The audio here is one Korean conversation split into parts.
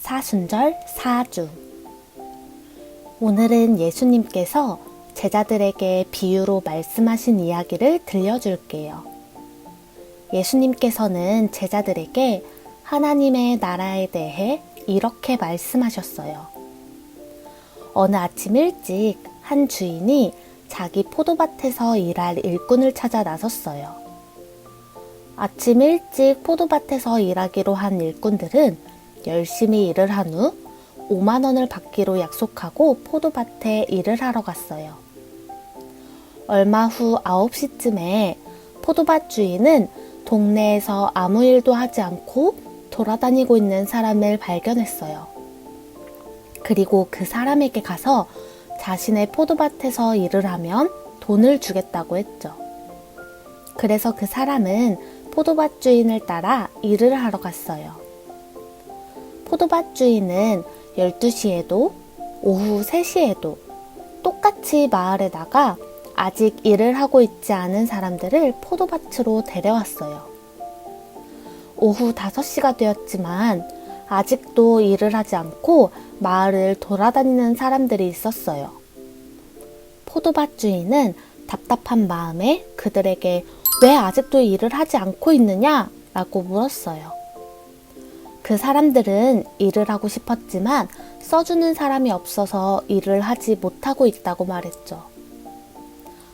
사순절 4주. 오늘은 예수님께서 제자들에게 비유로 말씀하신 이야기를 들려줄게요. 예수님께서는 제자들에게 하나님의 나라에 대해 이렇게 말씀하셨어요. 어느 아침 일찍 한 주인이 자기 포도밭에서 일할 일꾼을 찾아 나섰어요. 아침 일찍 포도밭에서 일하기로 한 일꾼들은 열심히 일을 한 후 5만 원을 받기로 약속하고 포도밭에 일을 하러 갔어요. 얼마 후 9시쯤에 포도밭 주인은 동네에서 아무 일도 하지 않고 돌아다니고 있는 사람을 발견했어요. 그리고 그 사람에게 가서 자신의 포도밭에서 일을 하면 돈을 주겠다고 했죠. 그래서 그 사람은 포도밭 주인을 따라 일을 하러 갔어요. 포도밭 주인은 12시에도 오후 3시에도 똑같이 마을에 나가 아직 일을 하고 있지 않은 사람들을 포도밭으로 데려왔어요. 오후 5시가 되었지만 아직도 일을 하지 않고 마을을 돌아다니는 사람들이 있었어요. 포도밭 주인은 답답한 마음에 그들에게 왜 아직도 일을 하지 않고 있느냐? 라고 물었어요. 그 사람들은 일을 하고 싶었지만 써주는 사람이 없어서 일을 하지 못하고 있다고 말했죠.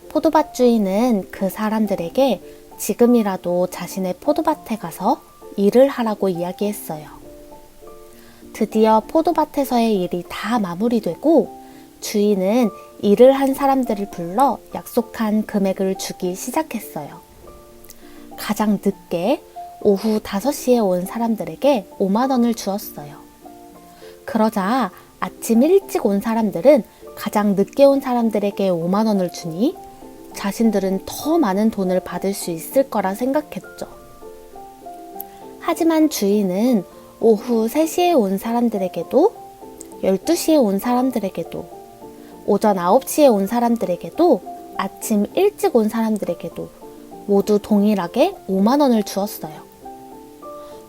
포도밭 주인은 그 사람들에게 지금이라도 자신의 포도밭에 가서 일을 하라고 이야기했어요. 드디어 포도밭에서의 일이 다 마무리되고 주인은 일을 한 사람들을 불러 약속한 금액을 주기 시작했어요. 가장 늦게 오후 5시에 온 사람들에게 5만 원을 주었어요. 그러자 아침 일찍 온 사람들은 가장 늦게 온 사람들에게 5만 원을 주니 자신들은 더 많은 돈을 받을 수 있을 거라 생각했죠. 하지만 주인은 오후 3시에 온 사람들에게도 12시에 온 사람들에게도 오전 9시에 온 사람들에게도 아침 일찍 온 사람들에게도 모두 동일하게 5만 원을 주었어요.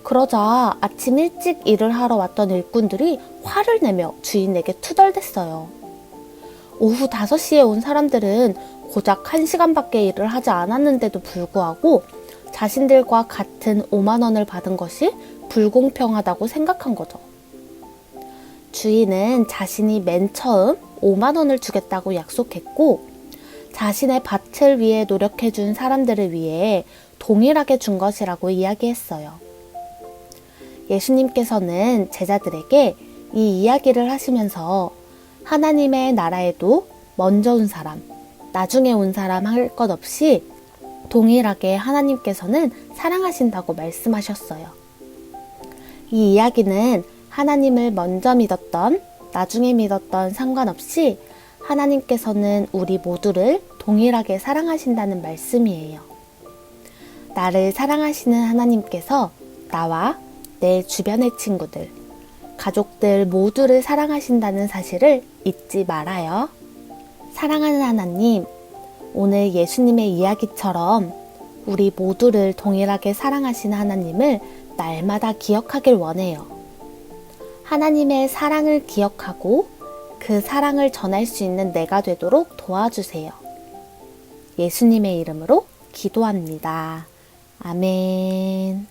그러자 아침 일찍 일을 하러 왔던 일꾼들이 화를 내며 주인에게 투덜댔어요. 오후 5시에 온 사람들은 고작 1시간밖에 일을 하지 않았는데도 불구하고 자신들과 같은 5만 원을 받은 것이 불공평하다고 생각한 거죠. 주인은 자신이 맨 처음 5만 원을 주겠다고 약속했고 자신의 밭을 위해 노력해준 사람들을 위해 동일하게 준 것이라고 이야기했어요. 예수님께서는 제자들에게 이 이야기를 하시면서 하나님의 나라에도 먼저 온 사람, 나중에 온 사람 할 것 없이 동일하게 하나님께서는 사랑하신다고 말씀하셨어요. 이 이야기는 하나님을 먼저 믿었던, 나중에 믿었던 상관없이 하나님께서는 우리 모두를 동일하게 사랑하신다는 말씀이에요. 나를 사랑하시는 하나님께서 나와 내 주변의 친구들, 가족들 모두를 사랑하신다는 사실을 잊지 말아요. 사랑하는 하나님, 오늘 예수님의 이야기처럼 우리 모두를 동일하게 사랑하시는 하나님을 날마다 기억하길 원해요. 하나님의 사랑을 기억하고 그 사랑을 전할 수 있는 내가 되도록 도와주세요. 예수님의 이름으로 기도합니다. 아멘.